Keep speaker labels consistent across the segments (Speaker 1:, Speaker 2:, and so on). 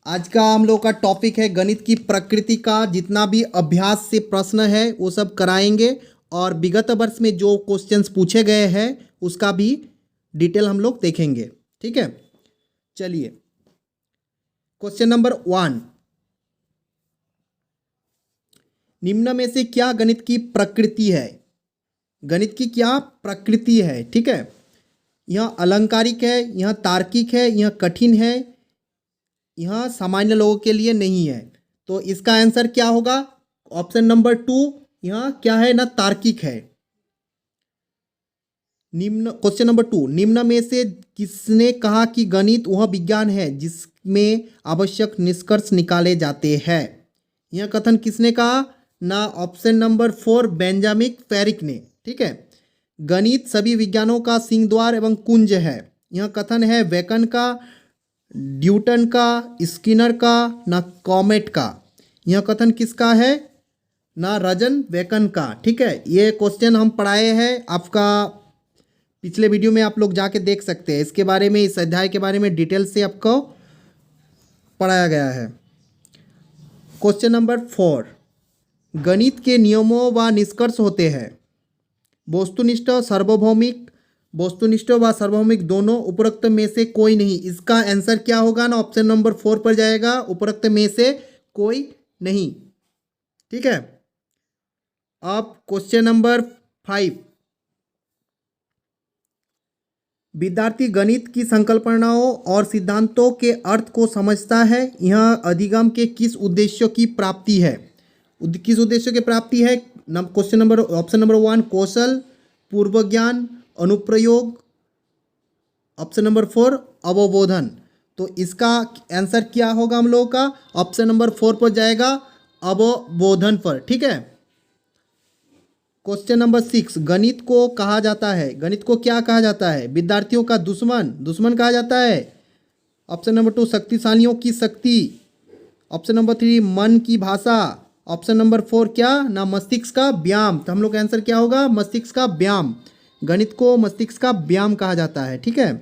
Speaker 1: आज का हम लोग का टॉपिक है गणित की प्रकृति का। जितना भी अभ्यास से प्रश्न है वो सब कराएंगे और विगत वर्ष में जो क्वेश्चंस पूछे गए हैं उसका भी डिटेल हम लोग देखेंगे। ठीक है, चलिए क्वेश्चन नंबर 1, निम्न में से क्या गणित की प्रकृति है? गणित की क्या प्रकृति है? ठीक है, यह अलंकारिक है, यह तार्किक है, यह कठिन है, यह सामान्य लोगों के लिए नहीं है। तो इसका आंसर क्या होगा? ऑप्शन नंबर 2, यह क्या है ना, तार्किक है। निम्न क्वेश्चन नंबर 2, निम्न में से किसने कहा कि गणित वह विज्ञान है जिसमें आवश्यक निष्कर्ष निकाले जाते हैं? यह कथन किसने कहा ना? ऑप्शन नंबर 4, बेंजामिन फेरिक ने। ठीक है, गणित सभी विज्ञानों का सिंहद्वार एवं कुंज है। यह कथन है बेकन का, न्यूटन का, स्किनर का, ना कॉमेट का। यह कथन किसका है ना? रजन बेकन का। ठीक है, ये क्वेश्चन हम पढ़ाए हैं, आपका पिछले वीडियो में आप लोग जाके देख सकते हैं। इसके बारे में, इस अध्याय के बारे में डिटेल से आपको पढ़ाया गया है। क्वेश्चन नंबर 4, गणित के नियमों व निष्कर्ष होते हैं वस्तुनिष्ठ, सार्वभौमिक, वस्तुनिष्ठ व सार्वभौमिक दोनों, उपरोक्त में से कोई नहीं। इसका आंसर क्या होगा ना? ऑप्शन नंबर 4 पर जाएगा, उपरोक्त में से कोई नहीं। ठीक है, अब क्वेश्चन नंबर 5, विद्यार्थी गणित की संकल्पनाओं और सिद्धांतों के अर्थ को समझता है। यह अधिगम के किस उद्देश्यों की प्राप्ति है? किस उद्देश्य की प्राप्ति है? क्वेश्चन नंबर, ऑप्शन नंबर 1 कौशल, पूर्व ज्ञान, अनुप्रयोग, ऑप्शन नंबर 4 अवबोधन। तो इसका आंसर क्या होगा हम लोगों का? ऑप्शन नंबर 4 पर जाएगा, अवबोधन पर। ठीक है, क्वेश्चन नंबर 6, गणित को कहा जाता है, गणित को क्या कहा जाता है? विद्यार्थियों का दुश्मन, दुश्मन कहा जाता है। ऑप्शन नंबर 2 शक्तिशालियों की शक्ति, ऑप्शन नंबर 3 मन की भाषा, ऑप्शन नंबर 4 क्या ना? मस्तिष्क का व्यायाम। तो हम लोग का आंसर क्या होगा? मस्तिष्क का व्यायाम। गणित को मस्तिष्क का व्यायाम कहा जाता है। ठीक है,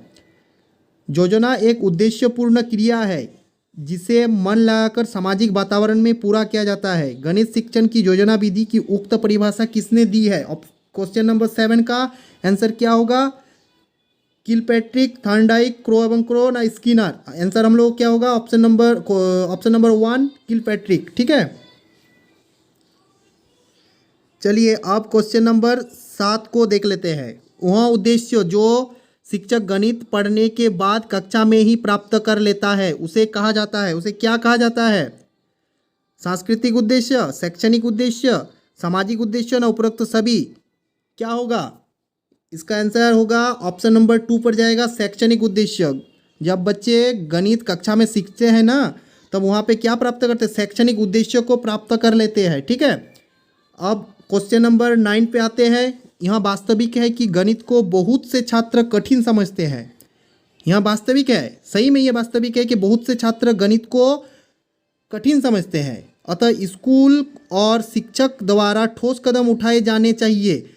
Speaker 1: योजना एक उद्देश्यपूर्ण क्रिया है जिसे मन लगाकर सामाजिक वातावरण में पूरा किया जाता है। गणित शिक्षण की योजना विधि की उक्त परिभाषा किसने दी है? क्वेश्चन नंबर 7 का आंसर क्या होगा? किलपैट्रिक, थॉर्नडाइक, क्रो एवं क्रो ना स्किनर। आंसर हम लोग क्या होगा? Option number 1 Kilpatrick. ठीक है, चलिए अब क्वेश्चन नंबर 7 को देख लेते हैं। वह उद्देश्य जो शिक्षक गणित पढ़ने के बाद कक्षा में ही प्राप्त कर लेता है उसे कहा जाता है, उसे क्या कहा जाता है? सांस्कृतिक उद्देश्य, शैक्षणिक उद्देश्य, सामाजिक उद्देश्य ना उपरोक्त सभी। क्या होगा? इसका आंसर होगा ऑप्शन नंबर 2 पर जाएगा, शैक्षणिक उद्देश्य। जब बच्चे गणित कक्षा में सीखते हैं ना, तब वहाँ पे क्या प्राप्त करते हैं? शैक्षणिक उद्देश्य को प्राप्त कर लेते हैं। ठीक है, अब क्वेश्चन नंबर 9 पे आते हैं। यहाँ वास्तविक है कि गणित को बहुत से छात्र कठिन समझते हैं। यहाँ वास्तविक है, सही में ये वास्तविक है कि बहुत से छात्र गणित को कठिन समझते हैं। अतः स्कूल और शिक्षक द्वारा ठोस कदम उठाए जाने चाहिए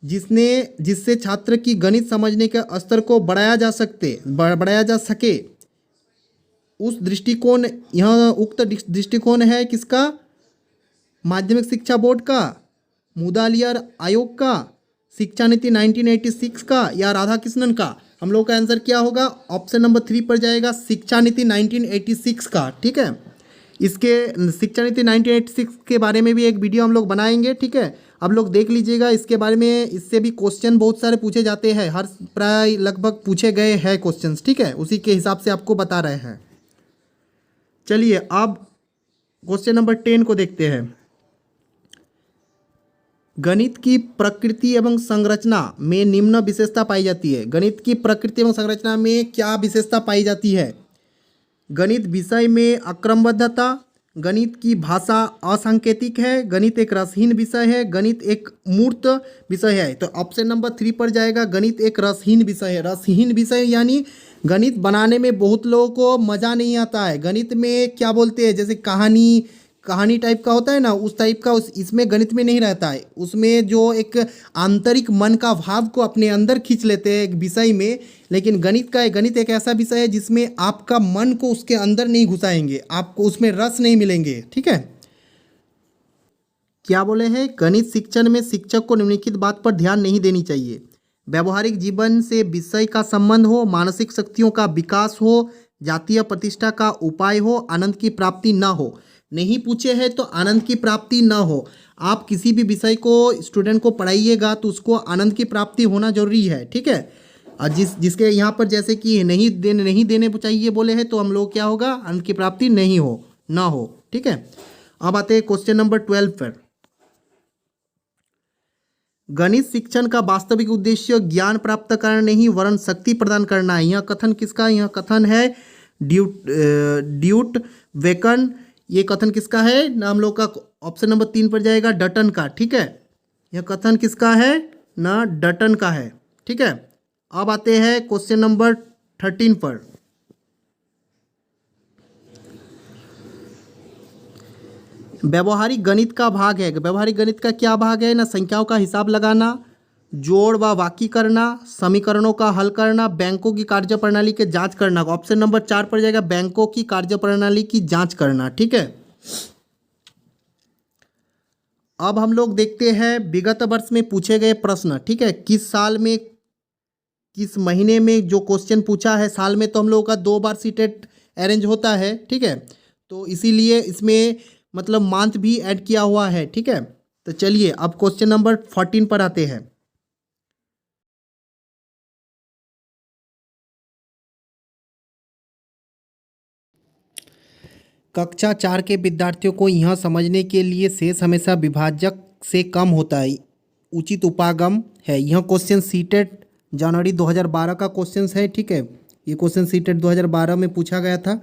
Speaker 1: जिससे छात्र की गणित समझने के स्तर को बढ़ाया जा सके। उस दृष्टिकोण, यह उक्त दृष्टिकोण है किसका? माध्यमिक शिक्षा बोर्ड का, मुदालियर आयोग का, शिक्षा नीति 1986 का, या राधाकृष्णन का? हम लोग का आंसर क्या होगा? ऑप्शन नंबर 3 पर जाएगा, शिक्षा नीति 1986 का। ठीक है, इसके शिक्षा नीति 1986 के बारे में भी एक वीडियो हम लोग बनाएंगे। ठीक है, आप लोग देख लीजिएगा इसके बारे में। इससे भी क्वेश्चन बहुत सारे पूछे जाते हैं, हर प्राय लगभग पूछे गए हैं क्वेश्चंस। ठीक है, उसी के हिसाब से आपको बता रहे हैं। चलिए अब क्वेश्चन नंबर 10 को देखते हैं। गणित की प्रकृति एवं संरचना में निम्न विशेषता पाई जाती है। गणित की प्रकृति एवं संरचना में क्या विशेषता पाई जाती है? गणित विषय में अक्रमबद्धता, गणित की भाषा असांकेतिक है, गणित एक रसहीन विषय है, गणित एक मूर्त विषय है। तो ऑप्शन नंबर 3 पर जाएगा, गणित एक रसहीन विषय है। रसहीन विषय यानी गणित बनाने में बहुत लोगों को मज़ा नहीं आता है। गणित में क्या बोलते हैं, जैसे कहानी, कहानी टाइप का होता है ना, उस टाइप का इसमें गणित में नहीं रहता है। उसमें जो एक आंतरिक मन का भाव को अपने अंदर खींच लेते हैं एक विषय में, लेकिन गणित एक ऐसा विषय है जिसमें आपका मन को उसके अंदर नहीं घुसाएंगे, आपको उसमें रस नहीं मिलेंगे। ठीक है, क्या बोले हैं, गणित शिक्षण में शिक्षक को निम्नलिखित बात पर ध्यान नहीं देनी चाहिए। व्यवहारिक जीवन से विषय का संबंध हो, मानसिक शक्तियों का विकास हो, जातीय प्रतिष्ठा का उपाय हो, आनंद की प्राप्ति ना हो। नहीं पूछे हैं तो आनंद की प्राप्ति ना हो। आप किसी भी विषय को स्टूडेंट को पढ़ाइएगा तो उसको आनंद की प्राप्ति होना जरूरी है। ठीक है, और जिसके यहाँ पर जैसे कि नहीं देने चाहिए बोले हैं, तो हम लोग क्या होगा, आनंद की प्राप्ति नहीं हो ना हो। ठीक है, अब आते हैं क्वेश्चन नंबर 12 पर। गणित शिक्षण का वास्तविक उद्देश्य ज्ञान प्राप्त करना नहीं वरन शक्ति प्रदान करना है। यह कथन किसका, यह कथन है ड्यूट वेकन। ये कथन किसका है ना, हम लोग का ऑप्शन नंबर 3 पर जाएगा, डटन का। ठीक है, यह कथन किसका है ना, डटन का है। ठीक है, अब आते हैं क्वेश्चन नंबर 13 पर। व्यवहारिक गणित का भाग है। व्यवहारिक गणित का क्या भाग है ना, संख्याओं का हिसाब लगाना, जोड़ व बाकी करना, समीकरणों का हल करना, बैंकों की कार्यप्रणाली की जांच करना। ऑप्शन नंबर 4 पर जाएगा, बैंकों की कार्यप्रणाली की जांच करना। ठीक है, अब हम लोग देखते हैं विगत वर्ष में पूछे गए प्रश्न। ठीक है, किस साल में किस महीने में जो क्वेश्चन पूछा है, साल में तो हम लोगों का 2 बार सीटेट अरेंज होता है। ठीक है, तो इसीलिए इसमें मतलब मंथ भी ऐड किया हुआ है। ठीक है, तो चलिए अब क्वेश्चन नंबर 14 पर आते हैं। कक्षा 4 के विद्यार्थियों को यह समझने के लिए शेष हमेशा विभाजक से कम होता है उचित उपागम है। यह क्वेश्चन सीटेट जनवरी 2012 का क्वेश्चन है। ठीक है, ये क्वेश्चन सीटेट 2012 में पूछा गया था।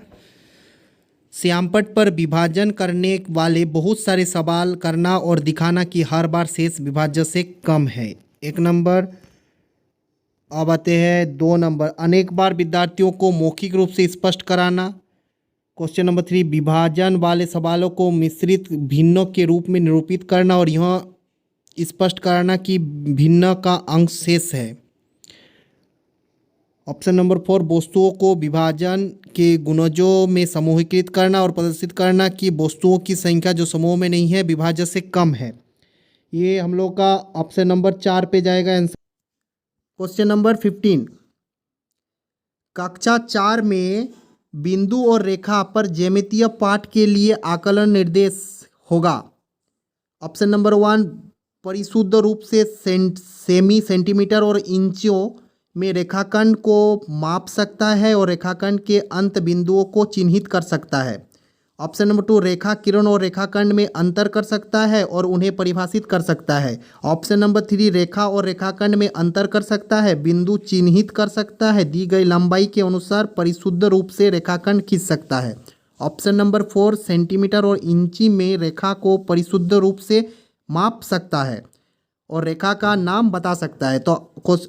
Speaker 1: श्यामपट्ट पर विभाजन करने वाले बहुत सारे सवाल करना और दिखाना कि हर बार शेष विभाज्य से कम है। 1 नंबर। अब आते हैं 2 नंबर, अनेक बार विद्यार्थियों को मौखिक रूप से स्पष्ट कराना। क्वेश्चन नंबर 3, विभाजन वाले सवालों को मिश्रित भिन्नों के रूप में निरूपित करना और यह स्पष्ट कराना कि भिन्न का अंश शेष है। ऑप्शन नंबर 4, वस्तुओं को विभाजन के गुणजों में समूहीकृत करना और प्रदर्शित करना कि वस्तुओं की संख्या जो समूह में नहीं है विभाज्य से कम है। ये हम लोग का ऑप्शन नंबर 4 पे जाएगा आंसर। क्वेश्चन नंबर 15, कक्षा 4 में बिंदु और रेखा पर ज्यामितीय पाठ के लिए आकलन निर्देश होगा। ऑप्शन नंबर 1, परिशुद्ध रूप से सेमी, सेंटीमीटर और इंचों में रेखाखंड को माप सकता है और रेखाखंड के अंत बिंदुओं को चिन्हित कर सकता है। ऑप्शन नंबर 2, रेखा किरण और रेखाखंड में अंतर कर सकता है और उन्हें परिभाषित कर सकता है। ऑप्शन नंबर 3, रेखा और रेखाखंड में अंतर कर सकता है, बिंदु चिन्हित कर सकता है, दी गई लंबाई के अनुसार परिशुद्ध रूप से रेखाखंड खींच सकता है। ऑप्शन नंबर 4, सेंटीमीटर और इंची में रेखा को परिशुद्ध रूप से माप सकता है और रेखा का नाम बता सकता है। तो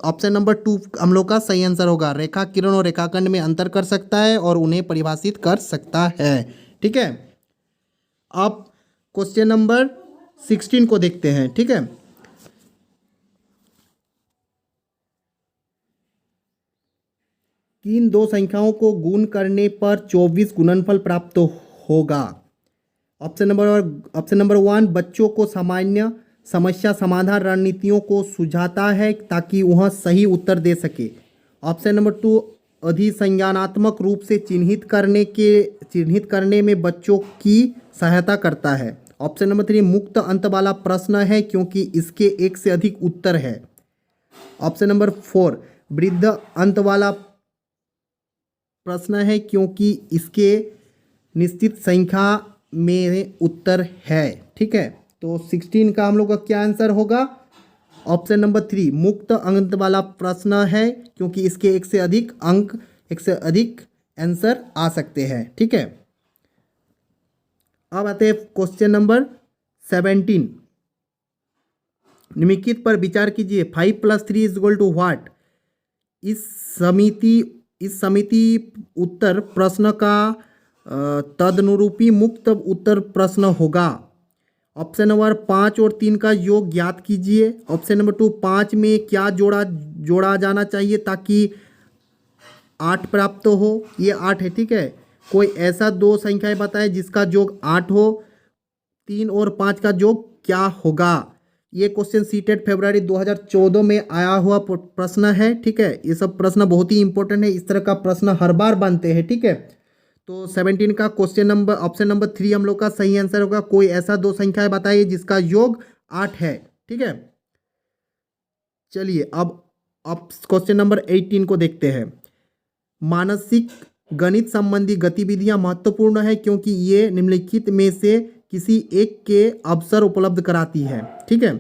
Speaker 1: ऑप्शन नंबर 2 हम लोग का सही आंसर होगा, रेखा किरण और रेखाखंड में अंतर कर सकता है और उन्हें परिभाषित कर सकता है। ठीक है, अब क्वेश्चन नंबर 16 को देखते हैं। ठीक है, किन 2 संख्याओं को गुण करने पर 24 गुणनफल प्राप्त होगा। ऑप्शन नंबर 1, बच्चों को सामान्य समस्या समाधान रणनीतियों को सुझाता है ताकि वह सही उत्तर दे सके। ऑप्शन नंबर 2, अधिसंज्ञानात्मक रूप से चिन्हित करने में बच्चों की सहायता करता है। ऑप्शन नंबर 3, मुक्त अंत वाला प्रश्न है क्योंकि इसके एक से अधिक उत्तर है। ऑप्शन नंबर 4, वृद्ध अंत वाला प्रश्न है क्योंकि इसके निश्चित संख्या में उत्तर है। ठीक है, तो 16 का हम लोग का क्या आंसर होगा, ऑप्शन नंबर 3, मुक्त अंक वाला प्रश्न है क्योंकि इसके एक से अधिक आंसर आ सकते हैं। ठीक है, अब आते हैं क्वेश्चन नंबर 17। निम्नलिखित पर विचार कीजिए, 5 + 3 = व्हाट। इस समिति उत्तर प्रश्न का तदनुरूपी मुक्त उत्तर प्रश्न होगा। ऑप्शन नंबर 5 और 3 का योग ज्ञात कीजिए। ऑप्शन नंबर 2, 5 में क्या जोड़ा जाना चाहिए ताकि 8 प्राप्त हो। ये 8 है, ठीक है। कोई ऐसा दो संख्याएं बताएं जिसका योग 8 हो। 3 और 5 का योग क्या होगा। ये क्वेश्चन सीटेट फरवरी 2014 में आया हुआ प्रश्न है, ठीक है। ये सब प्रश्न बहुत ही इंपॉर्टेंट है, इस तरह का प्रश्न हर बार बनते हैं, ठीक है। तो 17 का क्वेश्चन नंबर ऑप्शन नंबर 3 हम लोग का सही आंसर होगा। कोई ऐसा दो संख्याएं बताइए जिसका योग 8 है, ठीक है। चलिए अब क्वेश्चन नंबर 18 को देखते हैं। मानसिक गणित संबंधी गतिविधियां महत्वपूर्ण है क्योंकि ये निम्नलिखित में से किसी एक के अवसर उपलब्ध कराती है, ठीक है।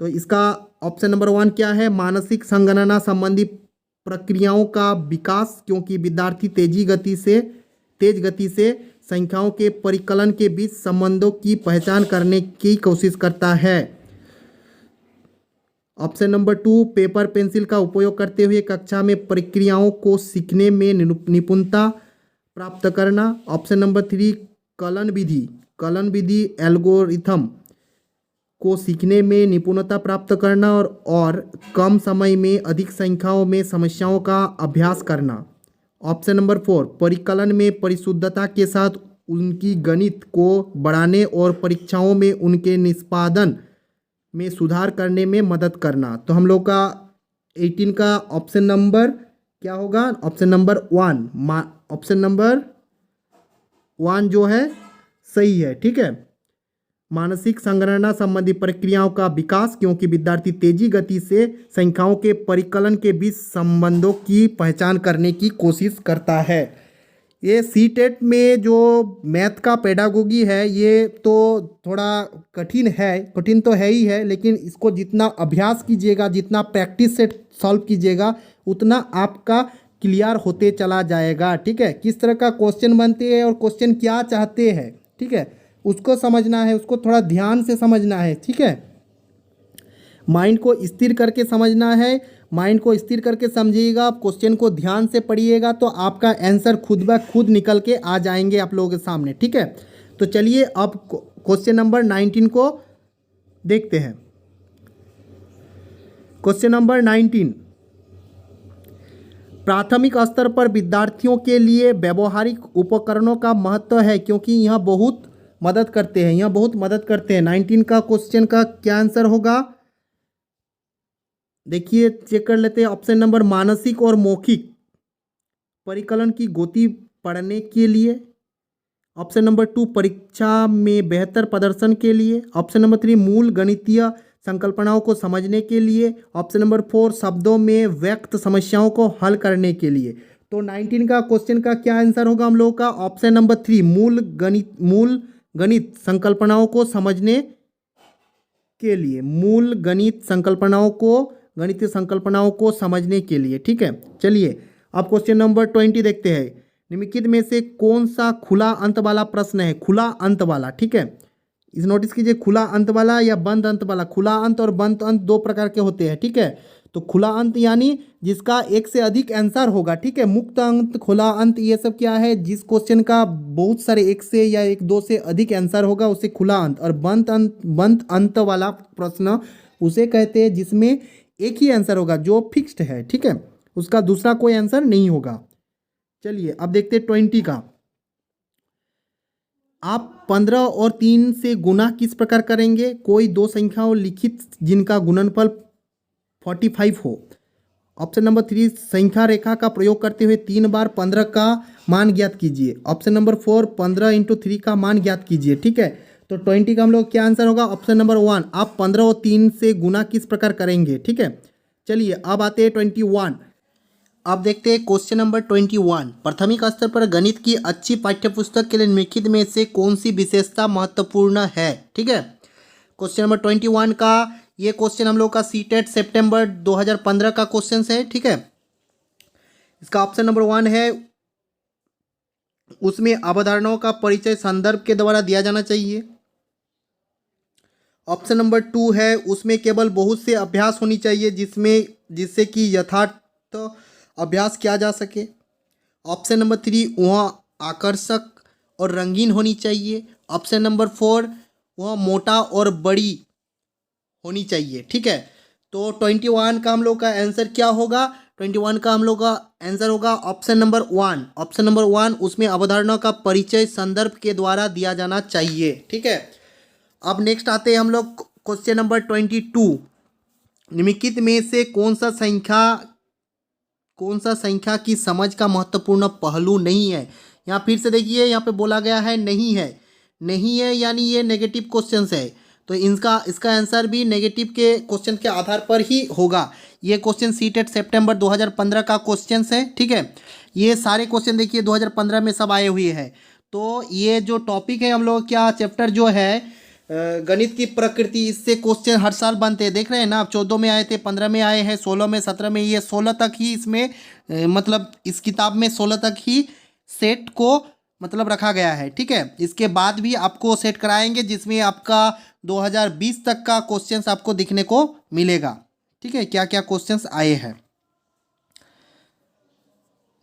Speaker 1: तो इसका ऑप्शन नंबर 1 क्या है, मानसिक संगणना संबंधी प्रक्रियाओं का विकास क्योंकि विद्यार्थी तेज गति से संख्याओं के परिकलन के बीच संबंधों की पहचान करने की कोशिश करता है। ऑप्शन नंबर 2, पेपर पेंसिल का उपयोग करते हुए कक्षा में प्रक्रियाओं को सीखने में निपुणता प्राप्त करना। ऑप्शन नंबर 3, कलन विधि एल्गोरिथम को सीखने में निपुणता प्राप्त करना और कम समय में अधिक संख्याओं में समस्याओं का अभ्यास करना। ऑप्शन नंबर 4, परिकलन में परिशुद्धता के साथ उनकी गणित को बढ़ाने और परीक्षाओं में उनके निष्पादन में सुधार करने में मदद करना। तो हम लोग का 18 का ऑप्शन नंबर क्या होगा, ऑप्शन नंबर 1, ऑप्शन नंबर 1 जो है सही है, ठीक है। मानसिक संगणना संबंधी प्रक्रियाओं का विकास क्योंकि विद्यार्थी तेजी गति से संख्याओं के परिकलन के बीच संबंधों की पहचान करने की कोशिश करता है। ये सीटेट में जो मैथ का पेडागोगी है ये तो थोड़ा कठिन तो है ही है, लेकिन इसको जितना अभ्यास कीजिएगा, जितना प्रैक्टिस से सॉल्व कीजिएगा उतना आपका क्लियर होते चला जाएगा, ठीक है। किस तरह का क्वेश्चन बनते हैं और क्वेश्चन क्या चाहते हैं, ठीक है, उसको समझना है, उसको थोड़ा ध्यान से समझना है, ठीक है। माइंड को स्थिर करके समझना है, माइंड को स्थिर करके समझिएगा, क्वेश्चन को ध्यान से पढ़िएगा तो आपका आंसर खुद ब खुद निकल के आ जाएंगे आप लोगों के सामने, ठीक है। तो चलिए अब क्वेश्चन नंबर 19 को देखते हैं। क्वेश्चन नंबर 19, प्राथमिक स्तर पर विद्यार्थियों के लिए व्यवहारिक उपकरणों का महत्व है क्योंकि यह बहुत मदद करते हैं। 19 का क्वेश्चन का क्या आंसर होगा, देखिए चेक कर लेते हैं। ऑप्शन नंबर मानसिक और मौखिक परिकलन की गति पढ़ने के लिए। ऑप्शन नंबर 2, परीक्षा में बेहतर प्रदर्शन के लिए। ऑप्शन नंबर 3, मूल गणितीय संकल्पनाओं को समझने के लिए। ऑप्शन नंबर 4, शब्दों में व्यक्त समस्याओं को हल करने के लिए। तो 19 का क्वेश्चन का क्या आंसर होगा हम लोगों का, ऑप्शन नंबर 3, मूल गणित संकल्पनाओं को समझने के लिए, गणितीय संकल्पनाओं को समझने के लिए, ठीक है। चलिए अब क्वेश्चन नंबर 20 देखते हैं। निम्नलिखित में से कौन सा खुला अंत वाला प्रश्न है, खुला अंत वाला, ठीक है। इस नोटिस कीजिए, खुला अंत वाला या बंद अंत वाला। खुला अंत और बंद अंत दो प्रकार के होते हैं, ठीक है। तो खुला अंत यानी जिसका एक से अधिक आंसर होगा, ठीक है। मुक्त अंत, खुला अंत, ये सब क्या है, जिस क्वेश्चन का बहुत सारे एक से या एक दो से अधिक आंसर होगा उसे खुला अंत। और बंद अंत वाला प्रश्न उसे कहते हैं जिसमें एक ही आंसर होगा जो फिक्स्ड है, ठीक है, उसका दूसरा कोई आंसर नहीं होगा। चलिए अब देखते हैं 20 का। आप 15 और 3 से गुना किस प्रकार करेंगे। कोई दो संख्याओं लिखित जिनका गुणनफल 45 हो। ऑप्शन नंबर 3, संख्या रेखा का प्रयोग करते हुए 3 बार 15 का मान ज्ञात कीजिए। ऑप्शन नंबर 4, 15 × 3 का मान ज्ञात कीजिए, ठीक है। तो 20 का हम लोग क्या आंसर होगा, ऑप्शन नंबर 1, आप 15 और 3 से गुना किस प्रकार करेंगे, ठीक है। चलिए अब आते हैं 21। अब देखते हैं क्वेश्चन नंबर 21। प्राथमिक स्तर पर गणित की अच्छी पाठ्यपुस्तक के लिए निम्नलिखित में से कौन सी विशेषता महत्वपूर्ण है, ठीक है। क्वेश्चन नंबर 21 का ये क्वेश्चन हम लोग का सीटेट सितंबर 2015 का क्वेश्चन है, ठीक है। इसका ऑप्शन नंबर 1 है, उसमें अवधारणाओं का परिचय संदर्भ के द्वारा दिया जाना चाहिए। ऑप्शन नंबर 2 है, उसमें केवल बहुत से अभ्यास होनी चाहिए जिससे कि यथार्थ अभ्यास किया जा सके। ऑप्शन नंबर 3, वह आकर्षक और रंगीन होनी चाहिए। ऑप्शन नंबर 4, वह मोटा और बड़ी होनी चाहिए। ठीक है, तो 21 का हम लोग का आंसर क्या होगा? 21 का हम लोग का आंसर होगा ऑप्शन नंबर 1। ऑप्शन नंबर 1, उसमें अवधारणा का परिचय संदर्भ के द्वारा दिया जाना चाहिए। ठीक है, अब नेक्स्ट आते हैं हम लोग क्वेश्चन नंबर 22। निम्नलिखित में से कौन सा संख्या की समझ का महत्वपूर्ण पहलू नहीं है? यहाँ फिर से देखिए, यहाँ पे बोला गया है नहीं है। नहीं है यानी ये नेगेटिव क्वेश्चंस है, तो इसका आंसर भी नेगेटिव के क्वेश्चन के आधार पर ही होगा। ये क्वेश्चन सीटेट सितंबर 2015 का क्वेश्चन है। ठीक है, ये सारे क्वेश्चन देखिए 2015 में सब आए हुए हैं। तो ये जो टॉपिक है हम लोग क्या चैप्टर जो है गणित की प्रकृति, इससे क्वेश्चन हर साल बनते हैं। देख रहे हैं ना, आप 14 में आए थे, 15 में आए हैं, 16 में, 17 में, ये 16 तक ही इसमें मतलब इस किताब में 16 तक ही सेट को मतलब रखा गया है। ठीक है, इसके बाद भी आपको सेट कराएंगे जिसमें आपका 2020 तक का क्वेश्चंस आपको दिखने को मिलेगा। ठीक है, क्या क्या क्वेश्चंस आए हैं।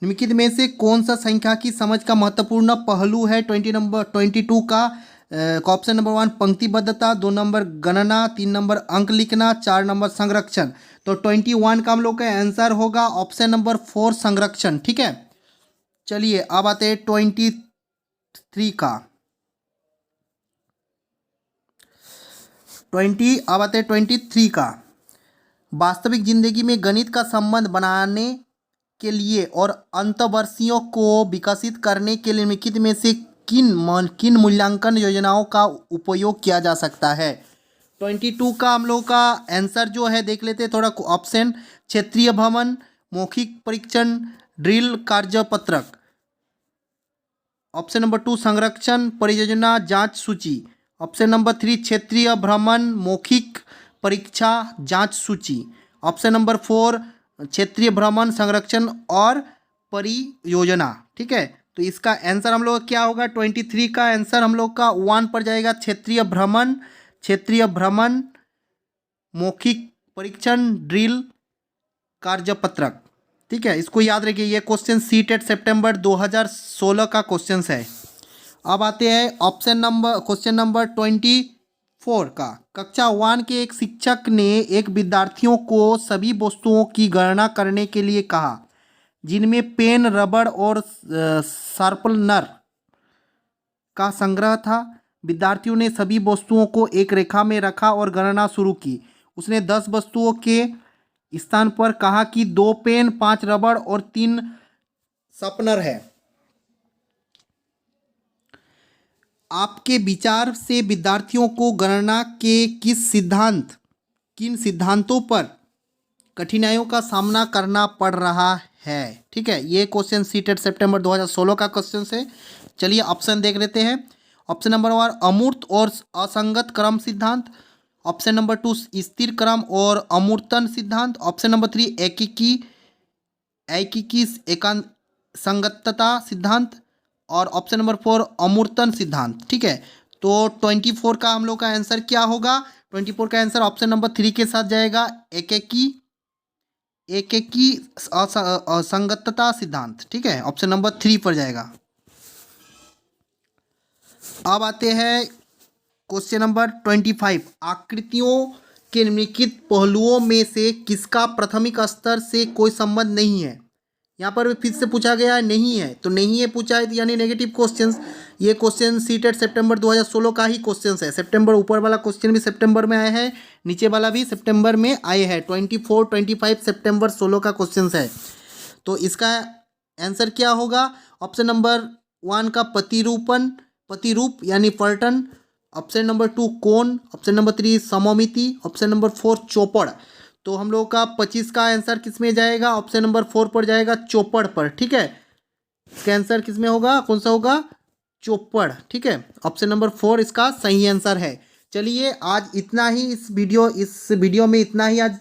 Speaker 1: निम्नलिखित में से कौन सा संख्या की समझ का महत्वपूर्ण पहलू है? 22 का ऑप्शन नंबर 1 पंक्तिबद्धता, 2 नंबर गणना, 3 नंबर अंक लिखना, 4 नंबर संरक्षण। तो 21 का हम लोग का आंसर होगा ऑप्शन नंबर 4 संरक्षण। ठीक है, चलिए अब आते हैं 23 का। अब आते हैं 23 का। वास्तविक जिंदगी में गणित का संबंध बनाने के लिए और अंतवर्षीयों को विकसित करने के लिए निम्नलिखित में से किन मूल्यांकन योजनाओं का उपयोग किया जा सकता है? 22 का हम लोग का आंसर जो है देख लेते हैं थोड़ा। ऑप्शन क्षेत्रीय भ्रमण, मौखिक परीक्षण, ड्रिल, कार्यपत्रक। ऑप्शन नंबर 2 संरक्षण, परियोजना, जांच सूची। ऑप्शन नंबर 3 क्षेत्रीय भ्रमण, मौखिक परीक्षा, जांच सूची। ऑप्शन नंबर 4 क्षेत्रीय भ्रमण, संरक्षण और परियोजना। ठीक है, तो इसका आंसर हम लोग क्या होगा? 23 का आंसर हम लोग का 1 पर जाएगा, क्षेत्रीय भ्रमण, मौखिक परीक्षण, ड्रिल, कार्यपत्रक। ठीक है, इसको याद रखिए, ये क्वेश्चन सीटेट सितंबर 2016 का क्वेश्चन है। अब आते हैं क्वेश्चन नंबर 24 का। कक्षा 1 के एक शिक्षक ने एक विद्यार्थियों को सभी वस्तुओं की गणना करने के लिए कहा जिनमें पेन, रबड़ और शार्पनर का संग्रह था। विद्यार्थियों ने सभी वस्तुओं को एक रेखा में रखा और गणना शुरू की। उसने 10 वस्तुओं के स्थान पर कहा कि 2 पेन, 5 रबड़ और 3 शार्पनर है। आपके विचार से विद्यार्थियों को गणना के किन सिद्धांतों पर कठिनाइयों का सामना करना पड़ रहा है? ठीक है, ये क्वेश्चन सीटेट सितंबर 2016 का क्वेश्चन है। चलिए ऑप्शन देख लेते हैं। ऑप्शन नंबर 1 अमूर्त और असंगत क्रम सिद्धांत। ऑप्शन नंबर 2 स्थिर क्रम और अमूर्तन सिद्धांत। ऑप्शन नंबर 3 एकीकी संगतता सिद्धांत और ऑप्शन नंबर 4 अमूर्तन सिद्धांत। ठीक है, तो 24 का हम लोग का आंसर क्या होगा? 24 का आंसर ऑप्शन नंबर 3 के साथ जाएगा, एकीकी असंगतता सिद्धांत। ठीक है, ऑप्शन नंबर 3 पर जाएगा। अब आते हैं क्वेश्चन नंबर 25। आकृतियों के निम्नलिखित पहलुओं में से किसका प्राथमिक स्तर से कोई संबंध नहीं है? यहाँ पर फिर से पूछा गया है नहीं है, तो नहीं है पूछा है यानी नेगेटिव क्वेश्चंस। ये क्वेश्चन सीटेट सितंबर 2016 का ही क्वेश्चन है। सितंबर ऊपर वाला क्वेश्चन भी सितंबर में आया है, नीचे वाला भी सितंबर में आए हैं। 24, 25 सितंबर 16 का क्वेश्चन है। तो इसका आंसर क्या होगा? ऑप्शन नंबर 1 का प्रतिरूप यानी पलटन। ऑप्शन नंबर 2 कोण। ऑप्शन नंबर 3 सममिति। ऑप्शन नंबर 4 चौपड़। तो हम लोग का 25 का आंसर किस में जाएगा? ऑप्शन नंबर 4 पर जाएगा, चौपड़ पर। ठीक है, इसका आंसर किस में होगा? कौन सा होगा? चौपड़। ठीक है, ऑप्शन नंबर 4 इसका सही आंसर है। चलिए आज इतना ही, इस वीडियो में इतना ही आज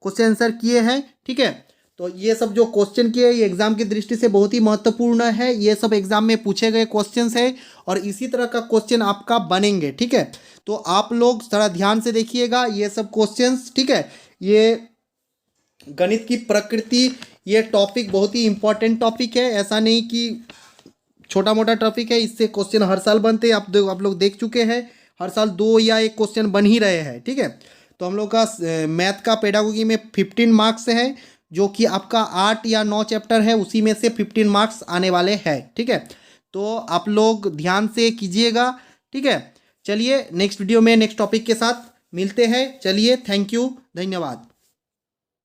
Speaker 1: क्वेश्चन आंसर किए हैं। ठीक है, तो ये सब जो क्वेश्चन किए ये एग्जाम की दृष्टि से बहुत ही महत्वपूर्ण है। ये सब एग्जाम में पूछे गए क्वेश्चंस है और इसी तरह का क्वेश्चन आपका बनेंगे। ठीक है, तो आप लोग थोड़ा ध्यान से देखिएगा ये सब क्वेश्चंस। ठीक है, ये गणित की प्रकृति ये टॉपिक बहुत ही इम्पोर्टेंट टॉपिक है। ऐसा नहीं कि छोटा मोटा टॉपिक है, इससे क्वेश्चन हर साल बनते हैं। आप लोग देख चुके हैं, हर साल 2 या 1 क्वेश्चन बन ही रहे हैं। ठीक है, तो हम लोग का मैथ का पेडागोगी में 15 मार्क्स है, जो कि आपका 8 या 9 चैप्टर है, उसी में से 15 मार्क्स आने वाले हैं। ठीक है, तो आप लोग ध्यान से कीजिएगा। ठीक है, चलिए नेक्स्ट वीडियो में नेक्स्ट टॉपिक के साथ मिलते हैं। चलिए, थैंक यू, धन्यवाद।